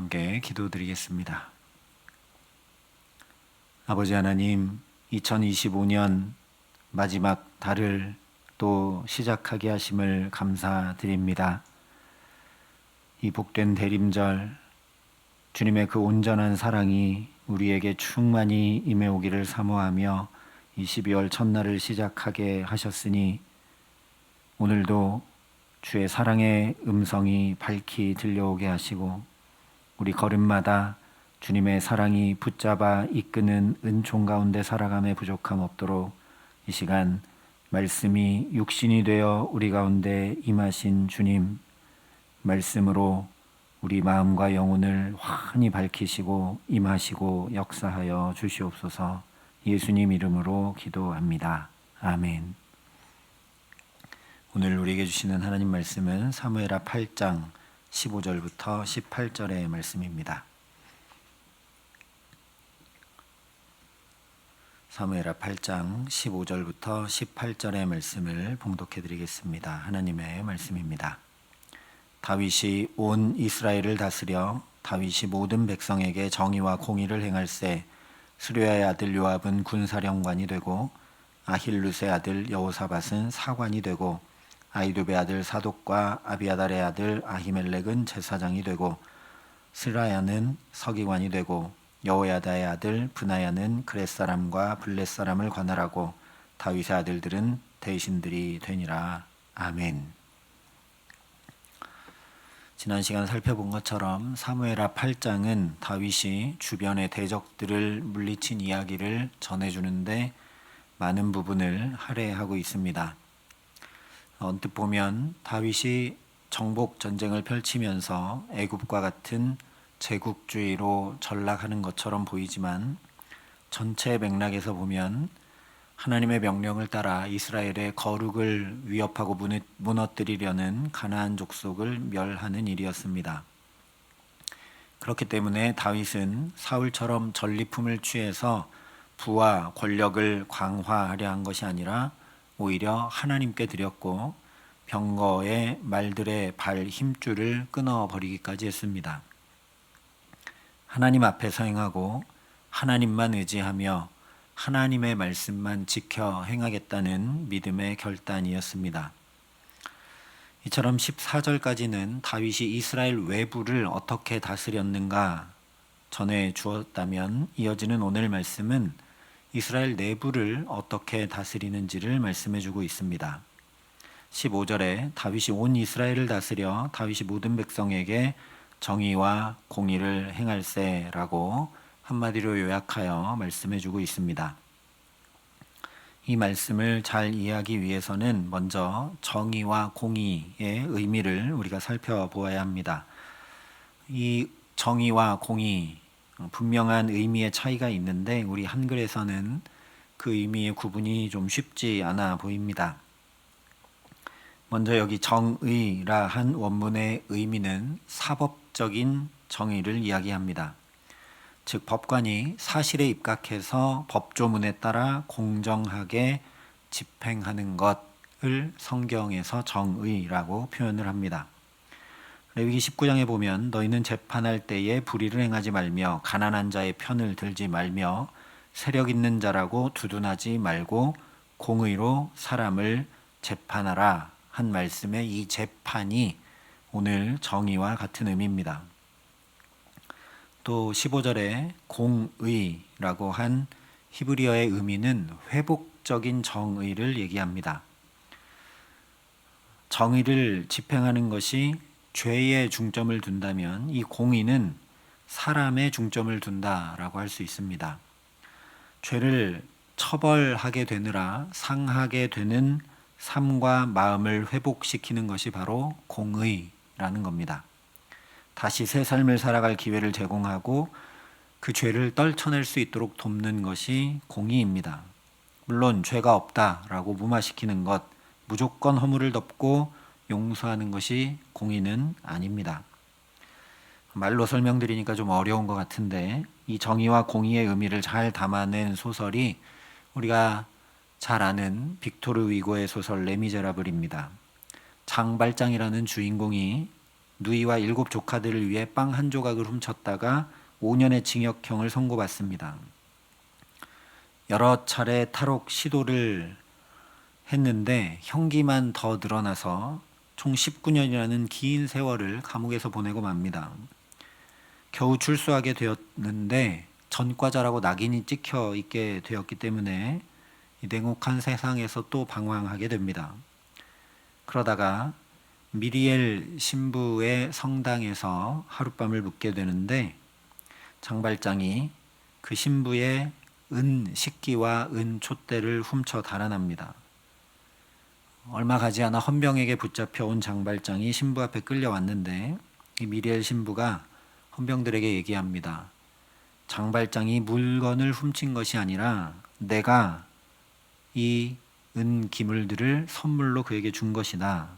함께 기도드리겠습니다. 아버지 하나님, 2025년 마지막 달을 또 시작하게 하심을 감사드립니다. 이 복된 대림절, 주님의 그 온전한 사랑이 우리에게 충만히 임해오기를 사모하며 이 12월 첫날을 시작하게 하셨으니 오늘도 주의 사랑의 음성이 밝히 들려오게 하시고 우리 걸음마다 주님의 사랑이 붙잡아 이끄는 은총 가운데 살아감에 부족함 없도록 이 시간 말씀이 육신이 되어 우리 가운데 임하신 주님, 말씀으로 우리 마음과 영혼을 환히 밝히시고 임하시고 역사하여 주시옵소서. 예수님 이름으로 기도합니다. 아멘. 오늘 우리에게 주시는 하나님 말씀은 사무엘하 8장 15절부터 18절의 말씀입니다. 사무엘하 8장 15절부터 18절의 말씀을 봉독해 드리겠습니다. 하나님의 말씀입니다. 다윗이 온 이스라엘을 다스려 다윗이 모든 백성에게 정의와 공의를 행할세 스루야의 아들 요압은 군사령관이 되고 아힐룻의 아들 여호사밧은 사관이 되고 아히두베의 아들 사독과 아비아달의 아들 아히멜렉은 제사장이 되고 스라야는 서기관이 되고 여호야다의 아들 브나야는 그렛 사람과 블렛 사람을 관할하고 다윗의 아들들은 대신들이 되니라. 아멘. 지난 시간 살펴본 것처럼 사무엘하 8장은 다윗이 주변의 대적들을 물리친 이야기를 전해주는데 많은 부분을 할애하고 있습니다. 언뜻 보면 다윗이 정복 전쟁을 펼치면서 애굽과 같은 제국주의로 전락하는 것처럼 보이지만 전체 맥락에서 보면 하나님의 명령을 따라 이스라엘의 거룩을 위협하고 무너뜨리려는 가나안 족속을 멸하는 일이었습니다. 그렇기 때문에 다윗은 사울처럼 전리품을 취해서 부와 권력을 강화하려 한 것이 아니라 오히려 하나님께 드렸고 병거의 말들의 발 힘줄을 끊어버리기까지 했습니다. 하나님 앞에서 행하고 하나님만 의지하며 하나님의 말씀만 지켜 행하겠다는 믿음의 결단이었습니다. 이처럼 14절까지는 다윗이 이스라엘 외부를 어떻게 다스렸는가 전해 주었다면 이어지는 오늘 말씀은 이스라엘 내부를 어떻게 다스리는지를 말씀해 주고 있습니다. 15절에 다윗이 온 이스라엘을 다스려 다윗이 모든 백성에게 정의와 공의를 행할세라고 한마디로 요약하여 말씀해 주고 있습니다. 이 말씀을 잘 이해하기 위해서는 먼저 정의와 공의의 의미를 우리가 살펴보아야 합니다. 이 정의와 공의, 분명한 의미의 차이가 있는데 우리 한글에서는 그 의미의 구분이 좀 쉽지 않아 보입니다. 먼저 여기 정의라 한 원문의 의미는 사법적인 정의를 이야기합니다. 즉 법관이 사실에 입각해서 법조문에 따라 공정하게 집행하는 것을 성경에서 정의라고 표현을 합니다. 레위기 19장에 보면 너희는 재판할 때에 불의를 행하지 말며 가난한 자의 편을 들지 말며 세력 있는 자라고 두둔하지 말고 공의로 사람을 재판하라 한 말씀의 이 재판이 오늘 정의와 같은 의미입니다. 또 15절에 공의라고 한 히브리어의 의미는 회복적인 정의를 얘기합니다. 정의를 집행하는 것이 죄에 중점을 둔다면 이 공의는 사람에 중점을 둔다라고 할 수 있습니다. 죄를 처벌하게 되느라 상하게 되는 삶과 마음을 회복시키는 것이 바로 공의라는 겁니다. 다시 새 삶을 살아갈 기회를 제공하고 그 죄를 떨쳐낼 수 있도록 돕는 것이 공의입니다. 물론 죄가 없다라고 무마시키는 것, 무조건 허물을 덮고 용서하는 것이 공의는 아닙니다. 말로 설명드리니까 좀 어려운 것 같은데 이 정의와 공의의 의미를 잘 담아낸 소설이 우리가 잘 아는 빅토르 위고의 소설 레미제라블입니다. 장발장이라는 주인공이 누이와 7 조카들을 위해 빵 한 조각을 훔쳤다가 5년의 징역형을 선고받습니다. 여러 차례 탈옥 시도를 했는데 형기만 더 늘어나서 총 19년이라는 긴 세월을 감옥에서 보내고 맙니다. 겨우 출소하게 되었는데 전과자라고 낙인이 찍혀 있게 되었기 때문에 이 냉혹한 세상에서 또 방황하게 됩니다. 그러다가 미리엘 신부의 성당에서 하룻밤을 묵게 되는데 장발장이 그 신부의 은 식기와 은 촛대를 훔쳐 달아납니다. 얼마 가지 않아 헌병에게 붙잡혀온 장발장이 신부 앞에 끌려왔는데 이 미리엘 신부가 헌병들에게 얘기합니다. 장발장이 물건을 훔친 것이 아니라 내가 이 은 기물들을 선물로 그에게 준 것이다.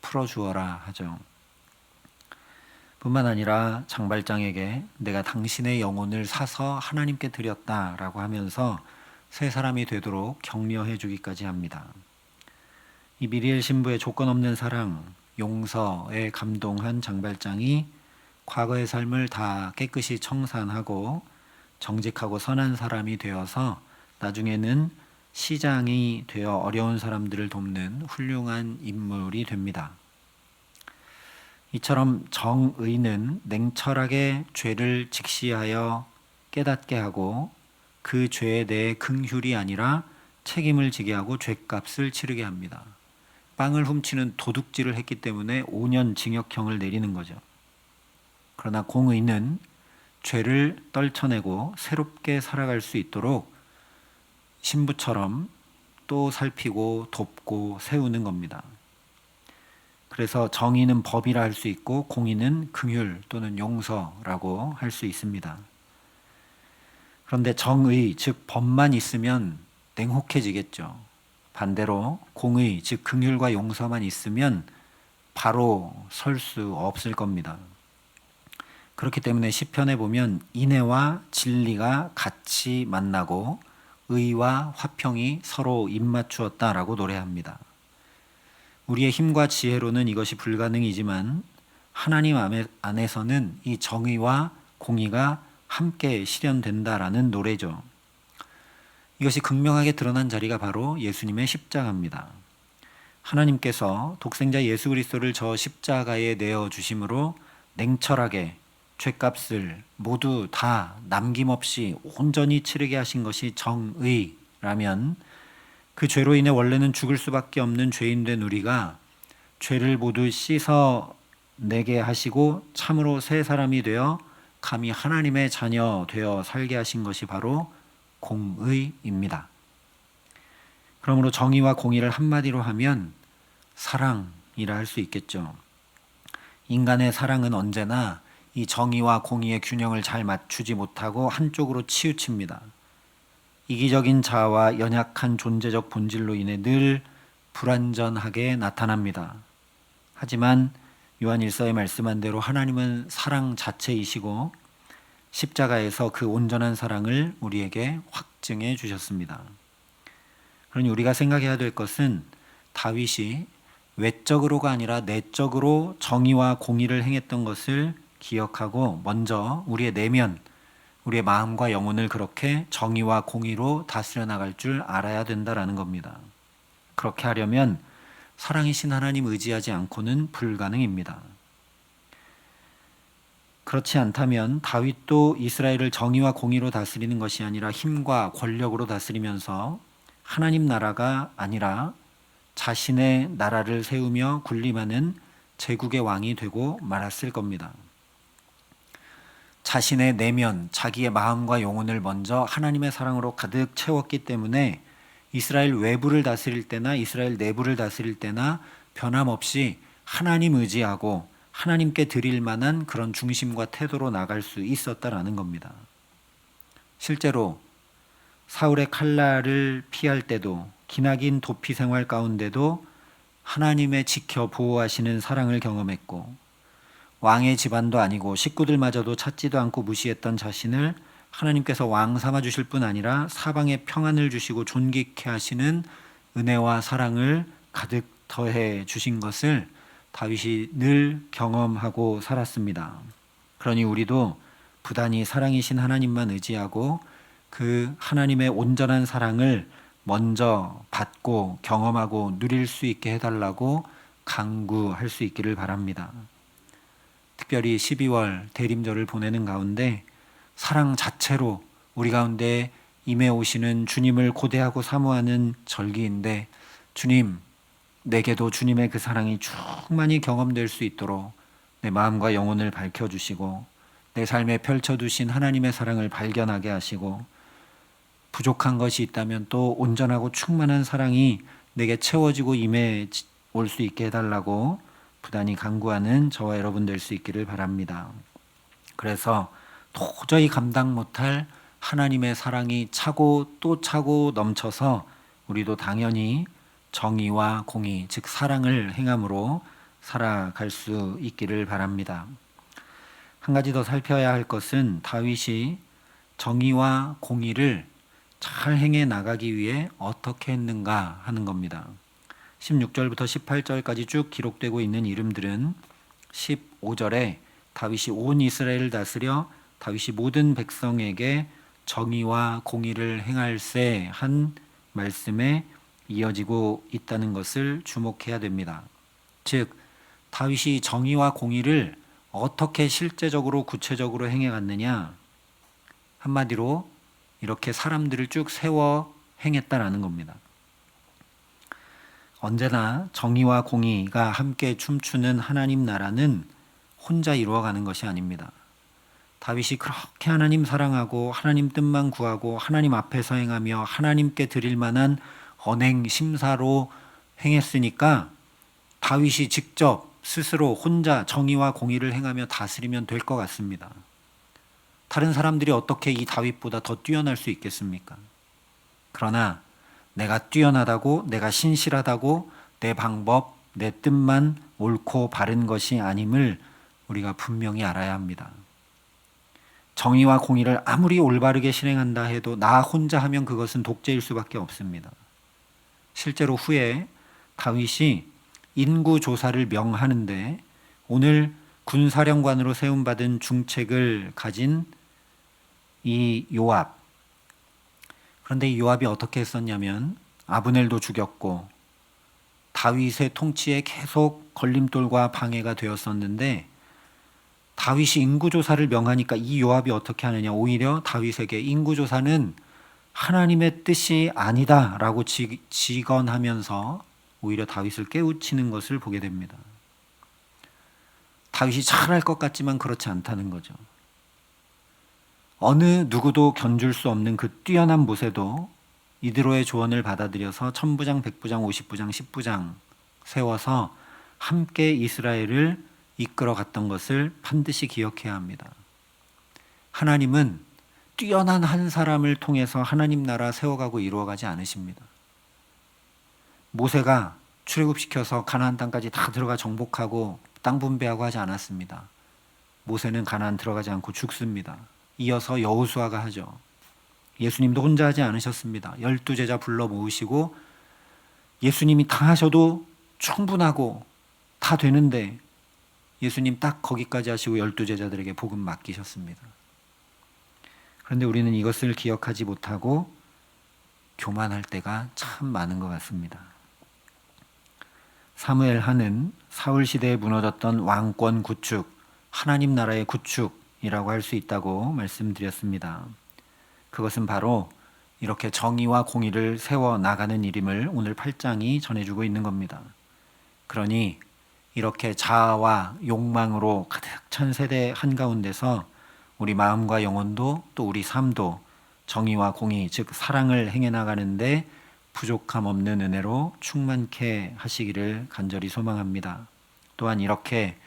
풀어주어라 하죠. 뿐만 아니라 장발장에게 내가 당신의 영혼을 사서 하나님께 드렸다라고 하면서 새 사람이 되도록 격려해 주기까지 합니다. 이 미리엘 신부의 조건 없는 사랑, 용서에 감동한 장발장이 과거의 삶을 다 깨끗이 청산하고 정직하고 선한 사람이 되어서 나중에는 시장이 되어 어려운 사람들을 돕는 훌륭한 인물이 됩니다. 이처럼 정의는 냉철하게 죄를 직시하여 깨닫게 하고 그 죄에 대해 긍휼이 아니라 책임을 지게 하고 죄값을 치르게 합니다. 빵을 훔치는 도둑질을 했기 때문에 5년 징역형을 내리는 거죠. 그러나 공의는 죄를 떨쳐내고 새롭게 살아갈 수 있도록 신부처럼 또 살피고 돕고 세우는 겁니다. 그래서 정의는 법이라 할 수 있고 공의는 긍휼 또는 용서라고 할 수 있습니다. 그런데 정의, 즉 법만 있으면 냉혹해지겠죠. 반대로 공의, 즉 긍휼과 용서만 있으면 바로 설 수 없을 겁니다. 그렇기 때문에 시편에 보면 인애와 진리가 같이 만나고 의와 화평이 서로 입맞추었다라고 노래합니다. 우리의 힘과 지혜로는 이것이 불가능이지만 하나님 안에서는 이 정의와 공의가 함께 실현된다라는 노래죠. 이것이 극명하게 드러난 자리가 바로 예수님의 십자가입니다. 하나님께서 독생자 예수 그리스도를 저 십자가에 내어주심으로 냉철하게 죄값을 모두 다 남김없이 온전히 치르게 하신 것이 정의라면 그 죄로 인해 원래는 죽을 수밖에 없는 죄인된 우리가 죄를 모두 씻어내게 하시고 참으로 새 사람이 되어 감히 하나님의 자녀 되어 살게 하신 것이 바로 공의입니다. 그러므로 정의와 공의를 한마디로 하면 사랑이라 할 수 있겠죠. 인간의 사랑은 언제나 이 정의와 공의의 균형을 잘 맞추지 못하고 한쪽으로 치우칩니다. 이기적인 자아와 연약한 존재적 본질로 인해 늘 불완전하게 나타납니다. 하지만 요한 1서에 말씀한 대로 하나님은 사랑 자체이시고 십자가에서 그 온전한 사랑을 우리에게 확증해 주셨습니다. 그러니 우리가 생각해야 될 것은 다윗이 외적으로가 아니라 내적으로 정의와 공의를 행했던 것을 기억하고 먼저 우리의 내면, 우리의 마음과 영혼을 그렇게 정의와 공의로 다스려 나갈 줄 알아야 된다라는 겁니다. 그렇게 하려면 사랑이신 하나님 의지하지 않고는 불가능입니다. 그렇지 않다면 다윗도 이스라엘을 정의와 공의로 다스리는 것이 아니라 힘과 권력으로 다스리면서 하나님 나라가 아니라 자신의 나라를 세우며 군림하는 제국의 왕이 되고 말았을 겁니다. 자신의 내면, 자기의 마음과 영혼을 먼저 하나님의 사랑으로 가득 채웠기 때문에 이스라엘 외부를 다스릴 때나 이스라엘 내부를 다스릴 때나 변함없이 하나님 의지하고 하나님께 드릴 만한 그런 중심과 태도로 나갈 수 있었다라는 겁니다. 실제로 사울의 칼날을 피할 때도 기나긴 도피 생활 가운데도 하나님의 지켜 보호하시는 사랑을 경험했고 왕의 집안도 아니고 식구들마저도 찾지도 않고 무시했던 자신을 하나님께서 왕 삼아 주실 뿐 아니라 사방에 평안을 주시고 존귀케 하시는 은혜와 사랑을 가득 더해 주신 것을 다윗이 늘 경험하고 살았습니다. 그러니 우리도 부단히 사랑이신 하나님만 의지하고 그 하나님의 온전한 사랑을 먼저 받고 경험하고 누릴 수 있게 해달라고 간구할 수 있기를 바랍니다. 특별히 12월 대림절을 보내는 가운데 사랑 자체로 우리 가운데 임해 오시는 주님을 고대하고 사모하는 절기인데, 주님, 내게도 주님의 그 사랑이 충만히 경험될 수 있도록 내 마음과 영혼을 밝혀주시고 내 삶에 펼쳐두신 하나님의 사랑을 발견하게 하시고, 부족한 것이 있다면 또 온전하고 충만한 사랑이 내게 채워지고 임해 올 수 있게 해달라고 부단히 간구하는 저와 여러분 될 수 있기를 바랍니다. 그래서 도저히 감당 못할 하나님의 사랑이 차고 또 차고 넘쳐서 우리도 당연히 정의와 공의, 즉 사랑을 행함으로 살아갈 수 있기를 바랍니다. 한 가지 더 살펴야 할 것은 다윗이 정의와 공의를 잘 행해 나가기 위해 어떻게 했는가 하는 겁니다. 16절부터 18절까지 쭉 기록되고 있는 이름들은 15절에 다윗이 온 이스라엘을 다스려 다윗이 모든 백성에게 정의와 공의를 행할세 한 말씀에 이어지고 있다는 것을 주목해야 됩니다. 즉 다윗이 정의와 공의를 어떻게 실제적으로 구체적으로 행해 갔느냐, 한마디로 이렇게 사람들을 쭉 세워 행했다라는 겁니다. 언제나 정의와 공의가 함께 춤추는 하나님 나라는 혼자 이루어가는 것이 아닙니다. 다윗이 그렇게 하나님 사랑하고 하나님 뜻만 구하고 하나님 앞에서 행하며 하나님께 드릴 만한 언행 심사로 행했으니까 다윗이 직접 스스로 혼자 정의와 공의를 행하며 다스리면 될 것 같습니다. 다른 사람들이 어떻게 이 다윗보다 더 뛰어날 수 있겠습니까? 그러나 내가 뛰어나다고, 내가 신실하다고 내 방법, 내 뜻만 옳고 바른 것이 아님을 우리가 분명히 알아야 합니다. 정의와 공의를 아무리 올바르게 실행한다 해도 나 혼자 하면 그것은 독재일 수밖에 없습니다. 실제로 후에 다윗이 인구조사를 명하는데 오늘 군사령관으로 세움받은 중책을 가진 이 요압, 그런데 이 요압이 어떻게 했었냐면 아브넬도 죽였고 다윗의 통치에 계속 걸림돌과 방해가 되었었는데, 다윗이 인구조사를 명하니까 이 요압이 어떻게 하느냐, 오히려 다윗에게 인구조사는 하나님의 뜻이 아니다 라고 직언하면서 오히려 다윗을 깨우치는 것을 보게 됩니다. 다윗이 잘할 것 같지만 그렇지 않다는 거죠. 어느 누구도 견줄 수 없는 그 뛰어난 모세도 이드로의 조언을 받아들여서 천부장, 백부장, 50부장, 10부장 세워서 함께 이스라엘을 이끌어 갔던 것을 반드시 기억해야 합니다. 하나님은 뛰어난 한 사람을 통해서 하나님 나라 세워가고 이루어가지 않으십니다. 모세가 출애굽시켜서 가나안 땅까지 다 들어가 정복하고 땅 분배하고 하지 않았습니다. 모세는 가나안 들어가지 않고 죽습니다. 이어서 여호수아가 하죠. 예수님도 혼자 하지 않으셨습니다. 12제자 불러 모으시고 예수님이 다 하셔도 충분하고 다 되는데 예수님 딱 거기까지 하시고 12제자들에게 복음 맡기셨습니다. 그런데 우리는 이것을 기억하지 못하고 교만할 때가 참 많은 것 같습니다. 사무엘 하는 사울 시대에 무너졌던 왕권 구축, 하나님 나라의 구축이라고 할 수 있다고 말씀드렸습니다. 그것은 바로 이렇게 정의와 공의를 세워 나가는 일임을 오늘 8장이 전해주고 있는 겁니다. 그러니 이렇게 자아와 욕망으로 가득 찬 세대 한가운데서 우리 마음과 영혼도 또 우리 삶도 정의와 공의, 즉 사랑을 행해 나가는데 부족함 없는 은혜로 충만케 하시기를 간절히 소망합니다. 또한 이렇게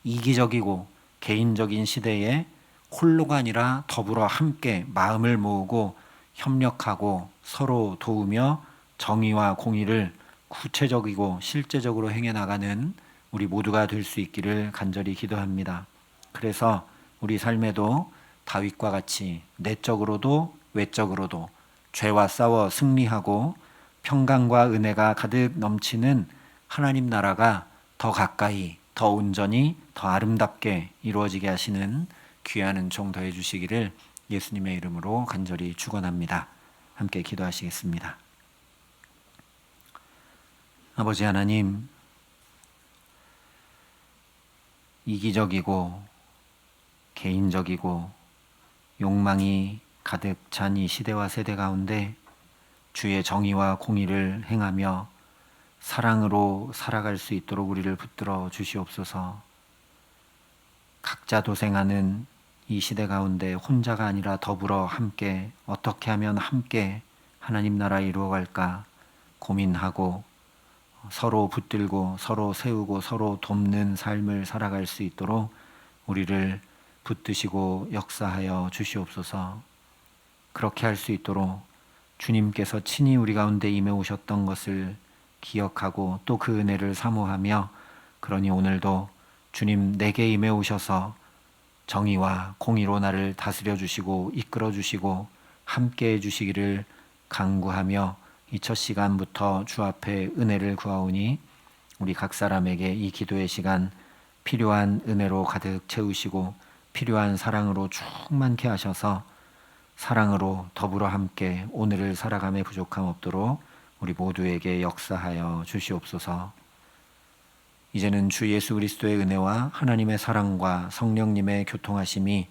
이기적이고 개인적인 시대에 홀로가 아니라 더불어 함께 마음을 모으고 협력하고 서로 도우며 정의와 공의를 구체적이고 실제적으로 행해 나가는 우리 모두가 될 수 있기를 간절히 기도합니다. 그래서 우리 삶에도 다윗과 같이 내적으로도 외적으로도 죄와 싸워 승리하고 평강과 은혜가 가득 넘치는 하나님 나라가 더 가까이, 더 온전히, 더 아름답게 이루어지게 하시는 귀한 은총 더해 주시기를 예수님의 이름으로 간절히 축원합니다. 함께 기도하시겠습니다. 아버지 하나님, 이기적이고 개인적이고 욕망이 가득 찬 이 시대와 세대 가운데 주의 정의와 공의를 행하며 사랑으로 살아갈 수 있도록 우리를 붙들어 주시옵소서. 각자 도생하는 이 시대 가운데 혼자가 아니라 더불어 함께 어떻게 하면 함께 하나님 나라 이루어갈까 고민하고 서로 붙들고 서로 세우고 서로 돕는 삶을 살아갈 수 있도록 우리를 붙드시고 역사하여 주시옵소서. 그렇게 할 수 있도록 주님께서 친히 우리 가운데 임해 오셨던 것을 기억하고 또 그 은혜를 사모하며, 그러니 오늘도 주님 내게 임해 오셔서 정의와 공의로 나를 다스려 주시고 이끌어 주시고 함께 해 주시기를 간구하며 이 첫 시간부터 주 앞에 은혜를 구하오니 우리 각 사람에게 이 기도의 시간 필요한 은혜로 가득 채우시고 필요한 사랑으로 충만케 하셔서 사랑으로 더불어 함께 오늘을 살아감에 부족함 없도록 우리 모두에게 역사하여 주시옵소서. 이제는 주 예수 그리스도의 은혜와 하나님의 사랑과 성령님의 교통하심이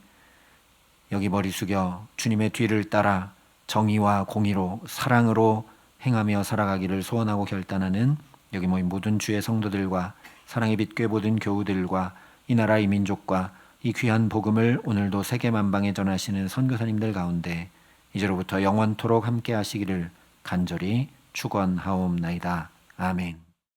여기 머리 숙여 주님의 뒤를 따라 정의와 공의로 사랑으로 행하며 살아가기를 소원하고 결단하는 여기 모인 모든 주의 성도들과 사랑의 빛 꾀보든 교우들과 이 나라 이 민족과 이 귀한 복음을 오늘도 세계 만방에 전하시는 선교사님들 가운데 이제로부터 영원토록 함께 하시기를 간절히 축원하옵나이다. 아멘.